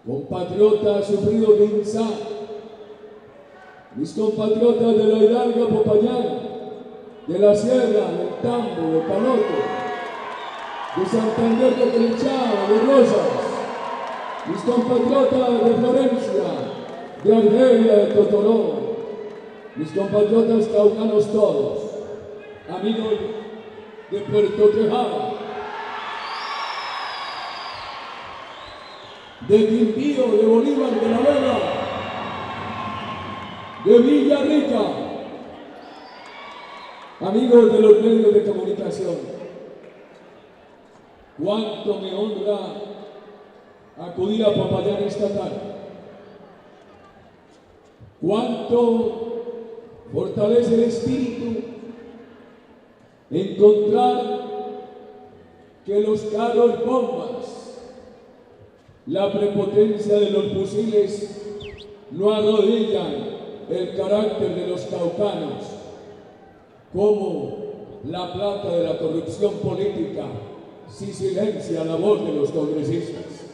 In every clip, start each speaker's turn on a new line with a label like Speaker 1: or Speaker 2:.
Speaker 1: compatriotas sufridos de INSA, mis compatriotas de la Hidalgo Popayán, de la Sierra, del Tambo, de Palote, de Santander de Quilichao, de Rosas, mis compatriotas de Florencia, de Argelia, de Totoró, mis compatriotas caucanos todos, amigos de Puerto Quejada, de Quindío, de Bolívar, de La Vega, de Villarrica, amigos de los medios de comunicación, cuánto me honra acudir a Popayán esta tarde, cuánto fortalece el espíritu encontrar que los carros bombas, la prepotencia de los fusiles no arrodillan el carácter de los caucanos, como la plata de la corrupción política sí silencia la voz de los congresistas.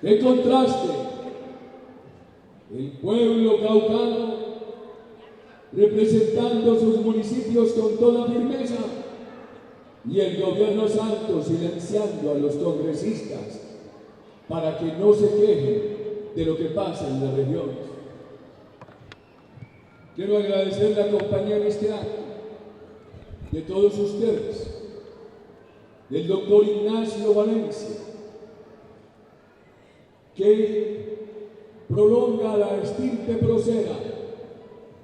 Speaker 1: ¡Qué contraste! El pueblo caucano representando sus municipios con toda firmeza y el gobierno santo silenciando a los congresistas para que no se quejen de lo que pasa en las regiones. Quiero agradecer la compañía en este acto de todos ustedes, del doctor Ignacio Valencia, que prolonga la estirpe procera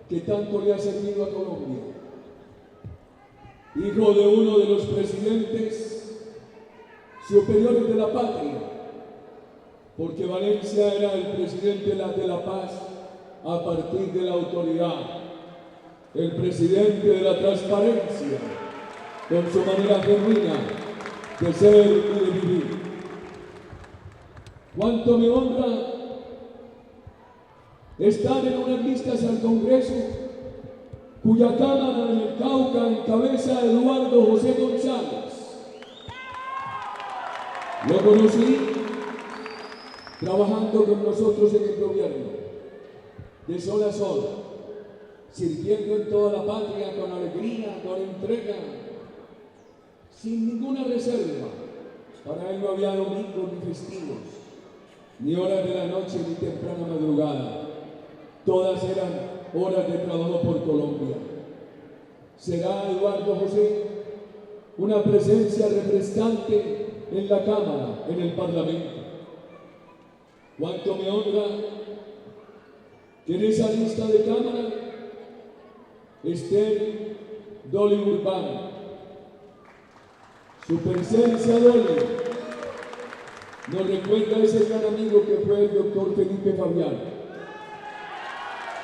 Speaker 1: que tanto le ha servido a Colombia. Hijo de uno de los presidentes superiores de la patria, porque Valencia era el presidente de la paz a partir de la autoridad, el presidente de la transparencia, con su manera genuina de ser y de vivir. Cuánto me honra estar en unas listas al Congreso cuya Cámara en el Cauca encabeza Eduardo José González. Lo conocí trabajando con nosotros en el gobierno, de sol a sol, sirviendo en toda la patria con alegría, con entrega, sin ninguna reserva. Para él no había domingos ni festivos, ni horas de la noche ni temprana madrugada. Todas eran horas de trabajo por Colombia. Será Eduardo José una presencia refrescante en la Cámara, en el Parlamento. Cuánto me honra que en esa lista de Cámara esté Dolly Urbano. Su presencia, Dolly, nos recuerda a ese gran amigo que fue el doctor Felipe Fabián.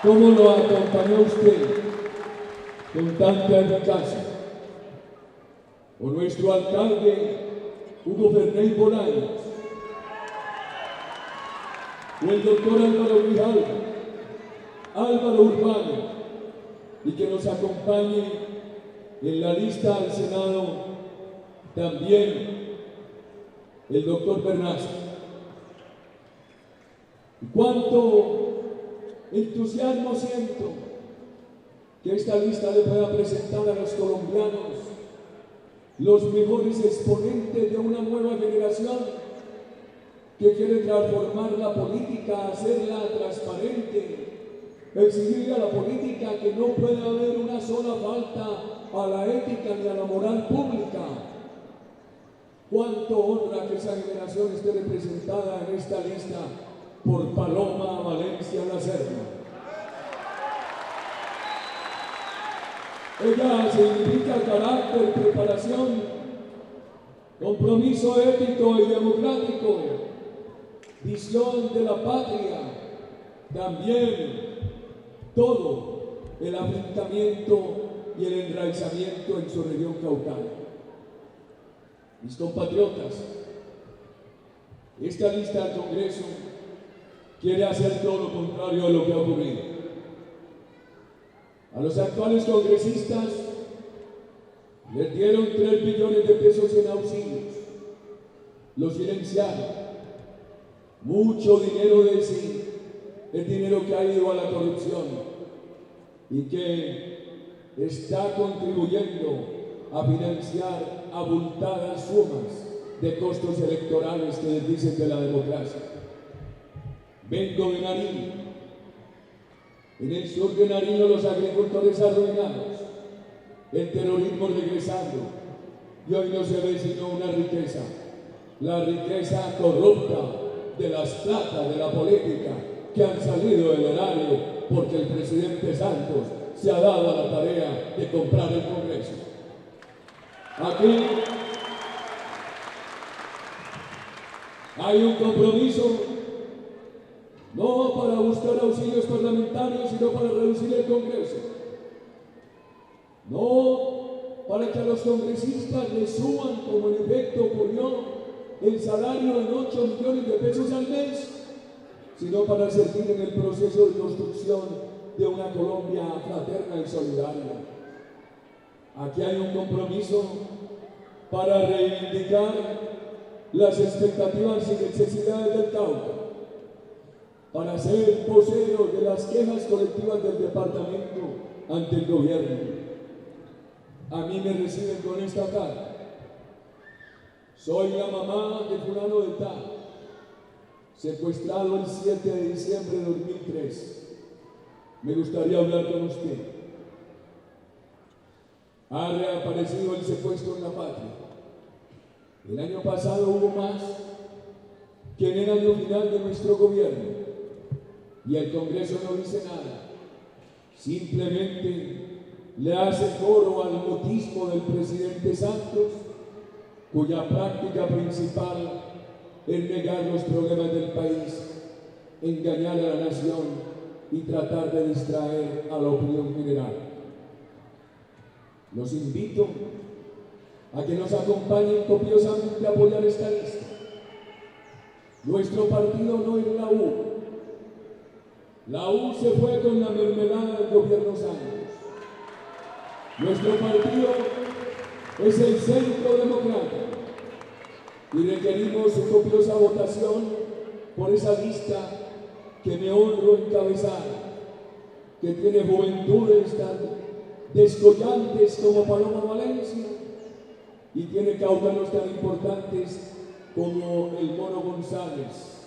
Speaker 1: ¿Cómo lo acompañó usted con tanta eficacia? O nuestro alcalde Hugo Fernández Bolaños, o el doctor Álvaro Grijalva, Álvaro Urbano, y que nos acompañe en la lista al Senado también el doctor Bernaza. ¿Cuánto entusiasmo siento que esta lista le pueda presentar a los colombianos los mejores exponentes de una nueva generación que quiere transformar la política, hacerla transparente, exigirle a la política que no puede haber una sola falta a la ética ni a la moral pública. Cuánto honra que esa generación esté representada en esta lista por Paloma Valencia Lacerda. Ella significa carácter, preparación, compromiso ético y democrático, visión de la patria, también todo el afincamiento y el enraizamiento en su región caucana. Mis compatriotas, esta lista del Congreso quiere hacer todo lo contrario a lo que ha ocurrido. A los actuales congresistas les dieron 3 billones de pesos en auxilios, los silenciaron, Mucho dinero de ese es dinero que ha ido a la corrupción y que está contribuyendo a financiar abultadas sumas de costos electorales que les dicen de la democracia. Vengo de Nariño. En el sur de Nariño los agricultores arruinados, el terrorismo regresando, y hoy no se ve sino una riqueza, la riqueza corrupta de las platas de la política que han salido del erario porque el presidente Santos se ha dado a la tarea de comprar el Congreso. Aquí hay un compromiso no para buscar auxilios parlamentarios, sino para reducir el Congreso. No para que a los congresistas les suban, como en efecto ocurrió, el salario en 8 millones de pesos al mes, sino para servir en el proceso de construcción de una Colombia fraterna y solidaria. Aquí hay un compromiso para reivindicar las expectativas y necesidades del Cauca, para ser voceros de las quejas colectivas del departamento ante el gobierno. A mí me reciben con esta carta. Soy la mamá de fulano de tal, secuestrado el 7 de diciembre de 2003. Me gustaría hablar con usted. Ha reaparecido el secuestro en la patria. El año pasado hubo más que en el año final de nuestro gobierno. Y el Congreso no dice nada. Simplemente le hace coro al mutismo del presidente Santos, cuya práctica principal es negar los problemas del país, engañar a la nación y tratar de distraer a la opinión general. Los invito a que nos acompañen copiosamente a apoyar esta lista. Nuestro partido no es la U. La U se fue con la mermelada del gobierno Santos. Nuestro partido es el Centro Democrático y requerimos su copiosa votación por esa lista que me honro encabezar, que tiene juventudes tan descollantes como Paloma Valencia y tiene caucanos tan importantes como el Mono González,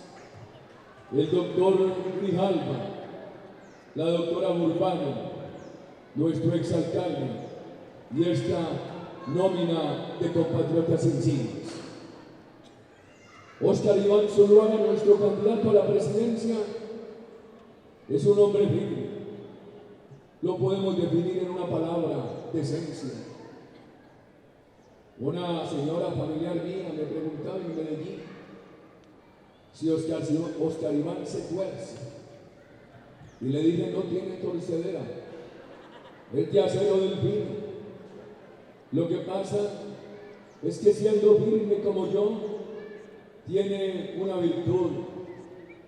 Speaker 1: el doctor Grijalva, la doctora Burbano, nuestro exalcalde y esta nómina de compatriotas sencillos. Óscar Iván Zuluaga, nuestro candidato a la presidencia, es un hombre firme. Lo podemos definir en una palabra: decencia. Una señora familiar mía me preguntaba en Medellín si Óscar Iván se tuerce. Y le dije: no tiene torcedera, es de acero del fino. Lo que pasa es que siendo firme como yo, tiene una virtud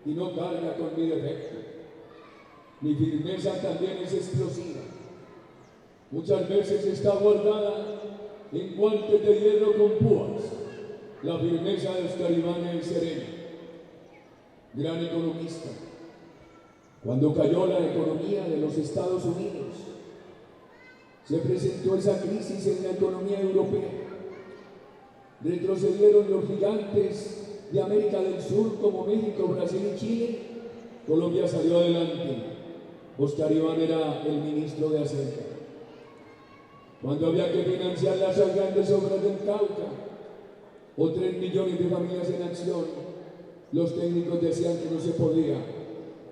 Speaker 1: y no carga con mi defecto. Mi firmeza también es explosiva. Muchas veces está guardada en guantes de hierro con púas. La firmeza de Óscar Iván es serena. Gran economista. Cuando cayó la economía de los Estados Unidos, se presentó esa crisis en la economía europea. Retrocedieron los gigantes de América del Sur como México, Brasil y Chile. Colombia salió adelante. Óscar Iván era el ministro de Hacienda. Cuando había que financiar las grandes obras del Cauca o 3 millones de familias en acción, los técnicos decían que no se podía.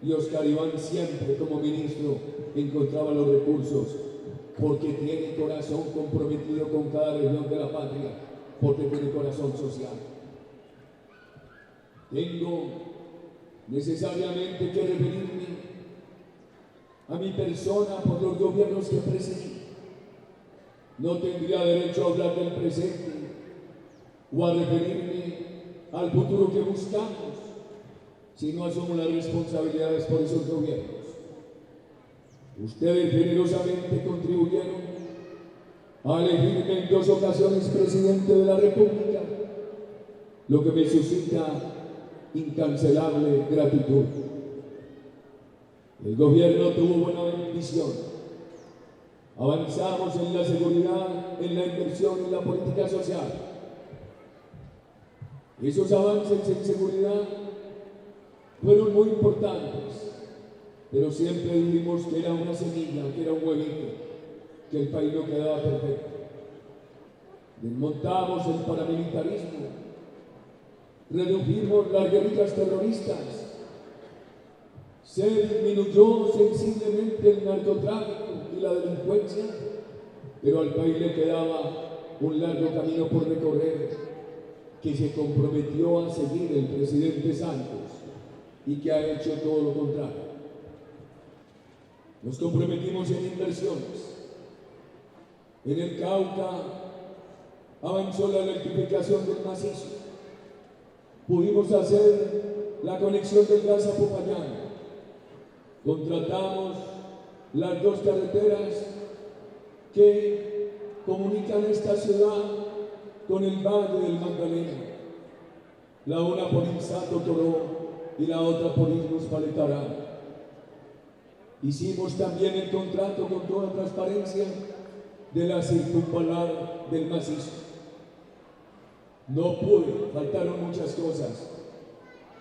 Speaker 1: Y Óscar Iván siempre como ministro encontraba los recursos, porque tiene corazón comprometido con cada región de la patria, porque tiene corazón social. Tengo necesariamente que referirme a mi persona por los gobiernos que presidí. No tendría derecho a hablar del presente o a referirme al futuro que buscamos si no asumo las responsabilidades por esos gobiernos. Ustedes generosamente contribuyeron a elegirme en 2 ocasiones presidente de la República, lo que me suscita incancelable gratitud. El gobierno tuvo buena bendición. Avanzamos en la seguridad, en la inversión, en la política social. Esos avances en seguridad fueron muy importantes, pero siempre dijimos que era una semilla, que era un huevito, que el país no quedaba perfecto. Desmontamos el paramilitarismo, redujimos las guerrillas terroristas, se disminuyó sensiblemente el narcotráfico y la delincuencia, pero al país le quedaba un largo camino por recorrer que se comprometió a seguir el presidente Santos y que ha hecho todo lo contrario. Nos comprometimos en inversiones. En el Cauca avanzó la electrificación del macizo. Pudimos hacer la conexión del gas a Popayán. Contratamos las 2 carreteras que comunican esta ciudad con el Valle del Magdalena. La una por Insato Toró y la otra por Islos Paletará. Hicimos también el contrato con toda transparencia de la circunvalar del macizo. No pude, faltaron muchas cosas.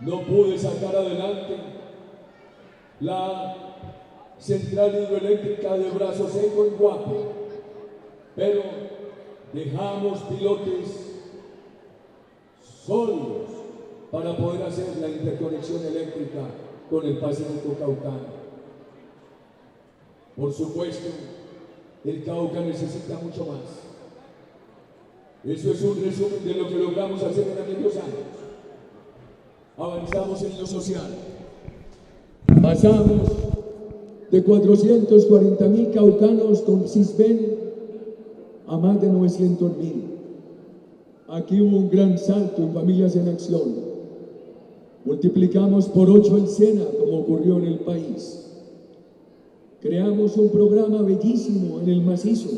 Speaker 1: No pude sacar adelante la central hidroeléctrica de Brazo Seco en Guape, pero dejamos pilotes sólidos para poder hacer la interconexión eléctrica con el Pacífico Caucano. Por supuesto, el Cauca necesita mucho más. Eso es un resumen de lo que logramos hacer en aquellos años. Avanzamos en lo social. Pasamos de 440.000 caucanos con CISBEN a más de 900.000. Aquí hubo un gran salto en Familias en Acción. Multiplicamos por 8 el SENA, como ocurrió en el país. Creamos un programa bellísimo en el macizo,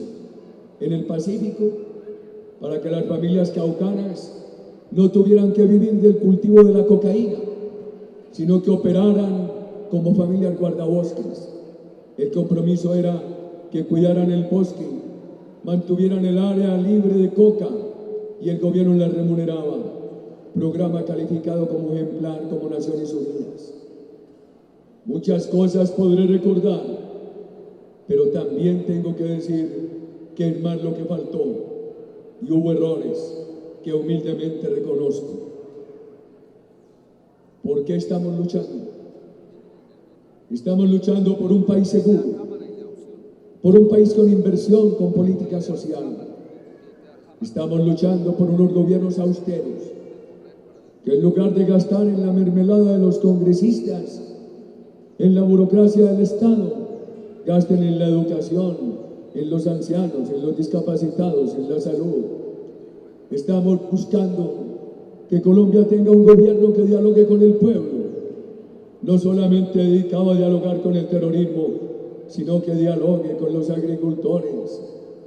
Speaker 1: en el Pacífico, para que las familias caucanas no tuvieran que vivir del cultivo de la cocaína, sino que operaran como familias guardabosques. El compromiso era que cuidaran el bosque, mantuvieran el área libre de coca y el gobierno las remuneraba. Programa calificado como ejemplar como Naciones Unidas. Muchas cosas podré recordar, pero también tengo que decir que es más lo que faltó y hubo errores que humildemente reconozco. ¿Por qué estamos luchando? Estamos luchando por un país seguro, por un país con inversión, con política social. Estamos luchando por unos gobiernos austeros, que en lugar de gastar en la mermelada de los congresistas, en la burocracia del Estado, gasten en la educación, en los ancianos, en los discapacitados, en la salud. Estamos buscando que Colombia tenga un gobierno que dialogue con el pueblo, no solamente dedicado a dialogar con el terrorismo, sino que dialogue con los agricultores,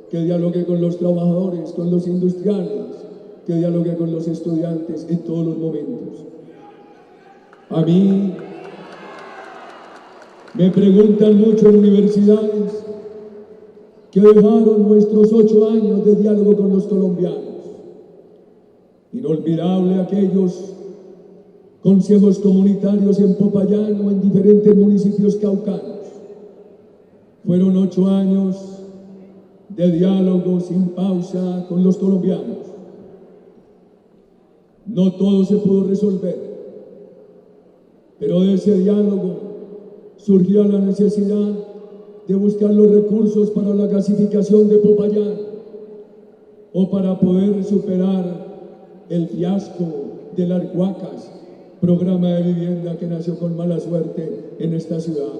Speaker 1: que dialogue con los trabajadores, con los industriales, que dialogue con los estudiantes en todos los momentos. A mí me preguntan mucho en universidades que dejaron nuestros 8 años de diálogo con los colombianos. Inolvidable aquellos consejos comunitarios en Popayán o en diferentes municipios caucanos. Fueron 8 años de diálogo sin pausa con los colombianos. No todo se pudo resolver, pero de ese diálogo surgió la necesidad de buscar los recursos para la gasificación de Popayán o para poder superar el fiasco de las Huacas, programa de vivienda que nació con mala suerte en esta ciudad.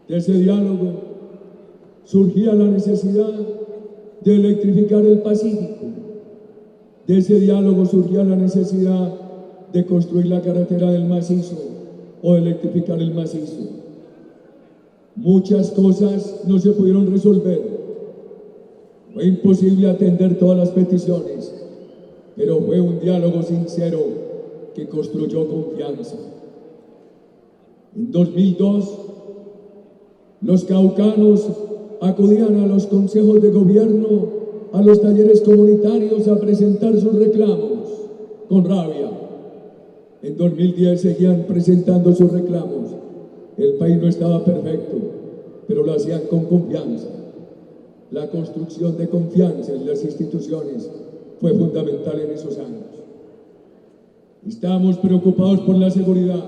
Speaker 1: De ese diálogo surgía la necesidad de electrificar el Pacífico. De ese diálogo surgía la necesidad de construir la carretera del macizo o electrificar el macizo. Muchas cosas no se pudieron resolver. Fue imposible atender todas las peticiones, pero fue un diálogo sincero que construyó confianza. En 2002, los caucanos acudían a los consejos de gobierno, a los talleres comunitarios a presentar sus reclamos con rabia. En 2010 seguían presentando sus reclamos. El país no estaba perfecto, pero lo hacían con confianza. La construcción de confianza en las instituciones fue fundamental en esos años. Estamos preocupados por la seguridad.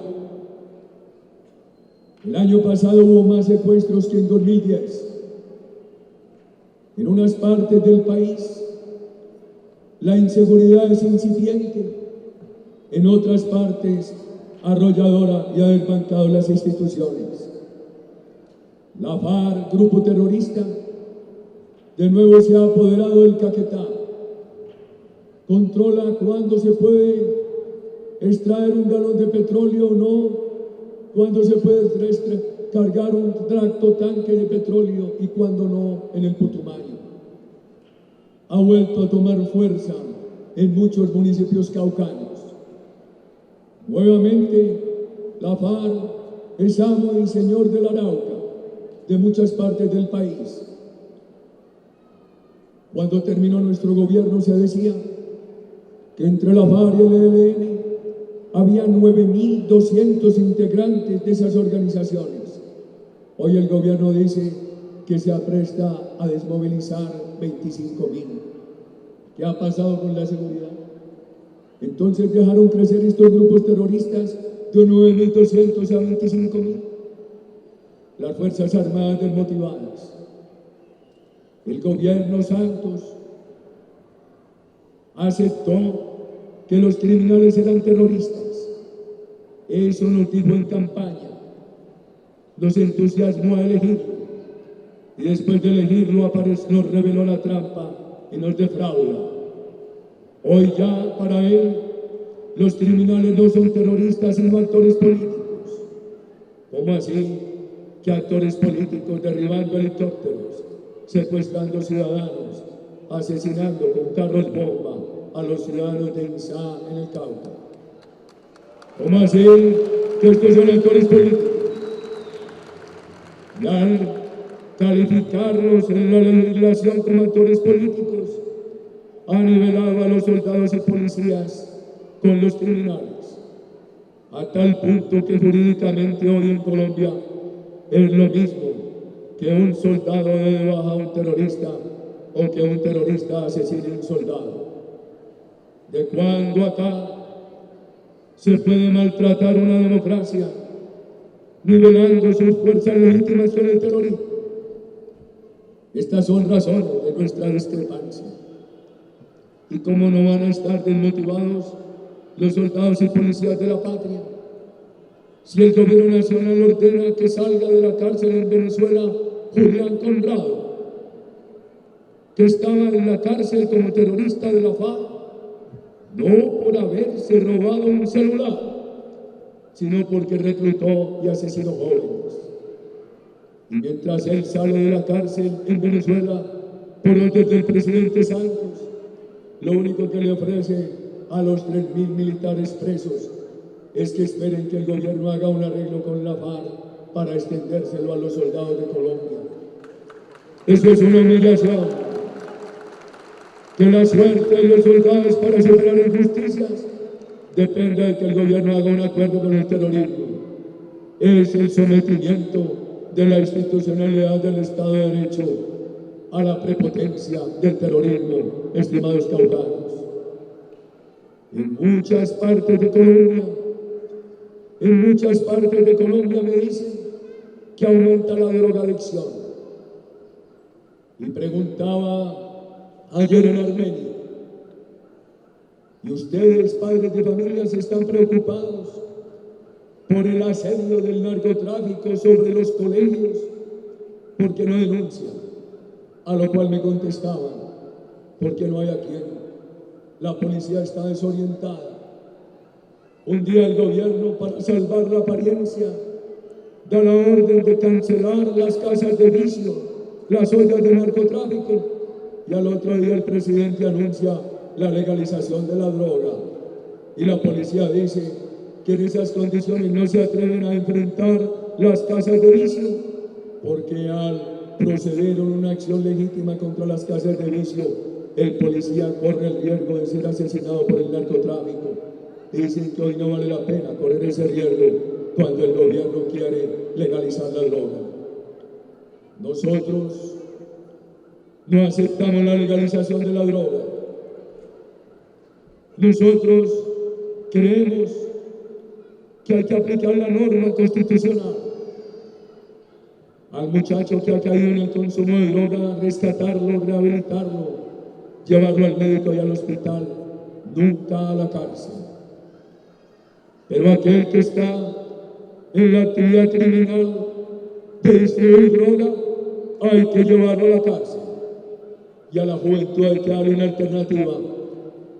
Speaker 1: El año pasado hubo más secuestros que en 2010. En unas partes del país la inseguridad es incipiente, en otras partes arrolladora y ha desbancado las instituciones. La FARC, grupo terrorista, de nuevo se ha apoderado del Caquetá. Controla cuándo se puede extraer un galón de petróleo o no, cuándo se puede cargar un tracto tanque de petróleo y cuándo no en el Putumayo. Ha vuelto a tomar fuerza en muchos municipios caucanos. Nuevamente, la FARC es amo y señor del Arauca, de muchas partes del país. Cuando terminó nuestro gobierno se decía que entre la FARC y el ELN había 9.200 integrantes de esas organizaciones. Hoy el gobierno dice que se apresta a desmovilizar 25.000. ¿Qué ha pasado con la seguridad? Entonces dejaron crecer estos grupos terroristas de 9.200 a 25.000. Las Fuerzas Armadas desmotivadas. El gobierno Santos aceptó que los criminales eran terroristas. Eso nos dijo en campaña. Nos entusiasmó a elegirlo. Y después de elegirlo nos reveló la trampa y nos defrauda. Hoy ya para él los criminales no son terroristas sino actores políticos. ¿Cómo así que actores políticos derribando helicópteros, secuestrando ciudadanos, asesinando con carros bomba a los ciudadanos de Insá en el Cauca? ¿Cómo así que estos son actores políticos? Y al calificarlos en la legislación como actores políticos, ha nivelado a los soldados y policías con los criminales, a tal punto que jurídicamente hoy en Colombia es lo mismo que un soldado dé de baja a un terrorista o que un terrorista asesine a un soldado. ¿De cuándo acá se puede maltratar una democracia nivelando sus fuerzas legítimas con el terrorismo? Estas son razones de nuestra discrepancia. ¿Y cómo no van a estar desmotivados los soldados y policías de la patria? Si el gobierno nacional ordena que salga de la cárcel en Venezuela Julián Conrado, que estaba en la cárcel como terrorista de la FARC, no por haberse robado un celular, sino porque reclutó y asesinó jóvenes. Y mientras él sale de la cárcel en Venezuela por orden del presidente Santos, lo único que le ofrece a los 3.000 militares presos es que esperen que el gobierno haga un arreglo con la FARC para extendérselo a los soldados de Colombia. Eso es una humillación. Que la suerte de los soldados para superar injusticias depende de que el gobierno haga un acuerdo con el terrorismo. Es el sometimiento de la institucionalidad del Estado de Derecho a la prepotencia del terrorismo, estimados caucanos. En muchas partes de Colombia me dicen que aumenta la drogadicción. Y preguntaba ayer en Armenia, ¿y ustedes, padres de familias, están preocupados por el asedio del narcotráfico sobre los colegios? ¿Por qué no denuncian? A lo cual me contestaban, porque no hay a quien. La policía está desorientada. Un día el gobierno, para salvar la apariencia, da la orden de cancelar las casas de vicio, las ollas de narcotráfico, y al otro día el presidente anuncia la legalización de la droga. y la policía dice que en esas condiciones no se atreven a enfrentar las casas de vicio, porque al proceder en una acción legítima contra las casas de vicio, el policía corre el riesgo de ser asesinado por el narcotráfico. Dicen que hoy no vale la pena correr ese riesgo cuando el gobierno quiere legalizar la droga. Nosotros no aceptamos la legalización de la droga. Nosotros creemos que hay que aplicar la norma constitucional. Al muchacho que ha caído en el consumo de droga, rescatarlo, rehabilitarlo, llevarlo al médico y al hospital, nunca a la cárcel. Pero aquel que está en la actividad criminal de distribuir droga, hay que llevarlo a la cárcel. Y a la juventud hay que darle una alternativa,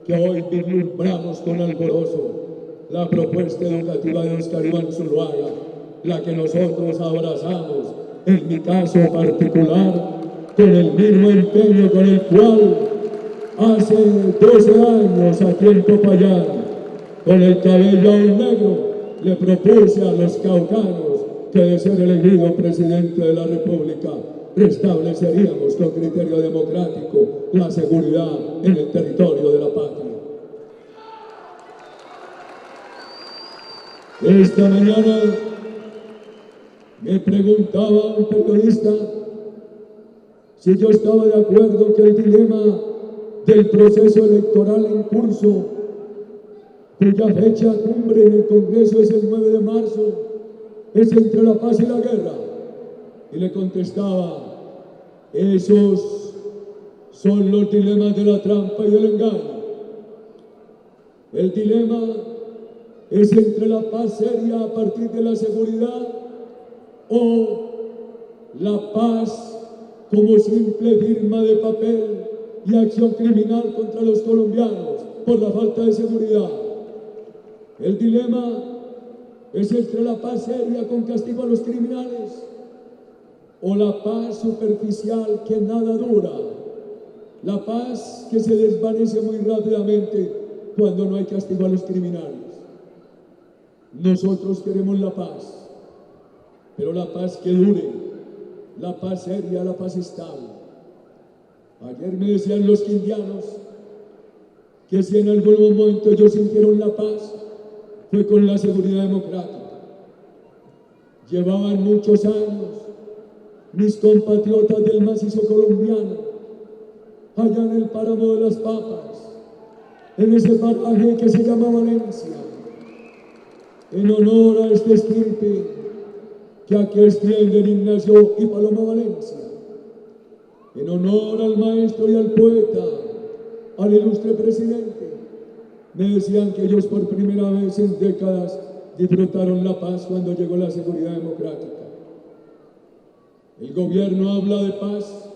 Speaker 1: que hoy vislumbramos con alborozo la propuesta educativa de Oscar Iván Zuluaga, la que nosotros abrazamos, en mi caso particular, con el mismo empeño con el cual hace 12 años aquí en Popayán, con el cabello aún negro, le propuse a los caucanos que de ser elegido presidente de la República, restableceríamos con criterio democrático la seguridad en el territorio de la patria. Esta mañana me preguntaba un periodista si yo estaba de acuerdo que el dilema del proceso electoral en curso, cuya fecha cumbre en el Congreso es el 9 de marzo, es entre la paz y la guerra. Y le contestaba, esos son los dilemas de la trampa y del engaño. El dilema es entre la paz seria a partir de la seguridad o la paz como simple firma de papel y acción criminal contra los colombianos por la falta de seguridad. El dilema es entre la paz seria con castigo a los criminales o la paz superficial que nada dura, la paz que se desvanece muy rápidamente cuando no hay castigo a los criminales. Nosotros queremos la paz, pero la paz que dure, la paz seria, la paz estable. Ayer me decían los quindianos que si en algún momento ellos sintieron la paz, fue con la seguridad democrática. Llevaban muchos años mis compatriotas del macizo colombiano, allá en el páramo de las Papas, en ese paraje que se llama Valencia, en honor a este estirpe que aquí extienden Ignacio y Paloma Valencia, en honor al maestro y al poeta, al ilustre presidente. Me decían que ellos por primera vez en décadas disfrutaron la paz cuando llegó la seguridad democrática. El gobierno habla de paz,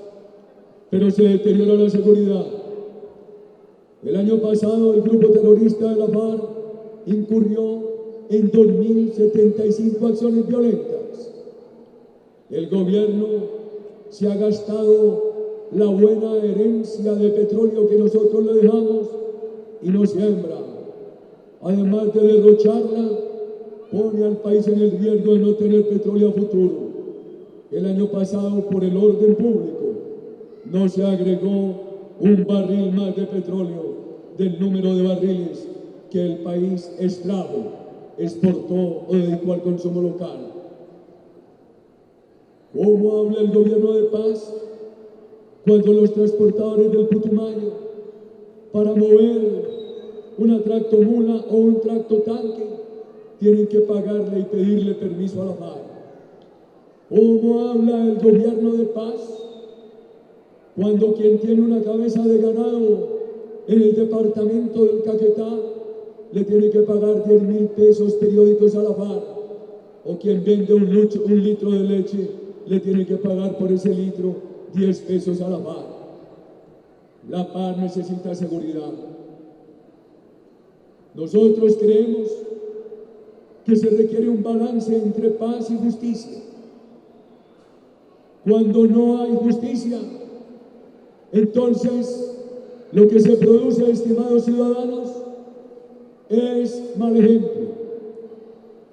Speaker 1: pero se deteriora la seguridad. El año pasado el grupo terrorista de la FARC incurrió en 2.075 acciones violentas. El gobierno se ha gastado la buena herencia de petróleo que nosotros le dejamos y no siembra. Además de derrocharla, pone al país en el riesgo de no tener petróleo a futuro. El año pasado, por el orden público, no se agregó un barril más de petróleo del número de barriles que el país extrajo, exportó o dedicó al consumo local. ¿Cómo habla el gobierno de paz cuando los transportadores del Putumayo, para mover una tractomula o un tractotanque, tienen que pagarle y pedirle permiso a la FARC? ¿Cómo habla el gobierno de paz cuando quien tiene una cabeza de ganado en el departamento del Caquetá le tiene que pagar 10.000 pesos periódicos a la FARC? O quien vende un litro de leche le tiene que pagar por ese litro 10 pesos a la FARC. La paz necesita seguridad. Nosotros creemos que se requiere un balance entre paz y justicia. Cuando no hay justicia, entonces lo que se produce, estimados ciudadanos, es mal ejemplo.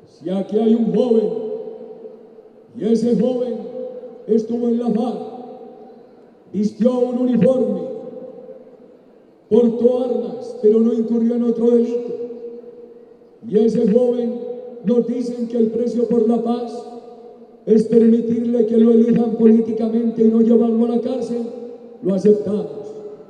Speaker 1: Si aquí hay un joven y ese joven estuvo en la FARC, vistió un uniforme, portó armas, pero no incurrió en otro delito, y ese joven nos dicen que el precio por la paz es permitirle que lo elijan políticamente y no llevarlo a la cárcel, lo aceptamos.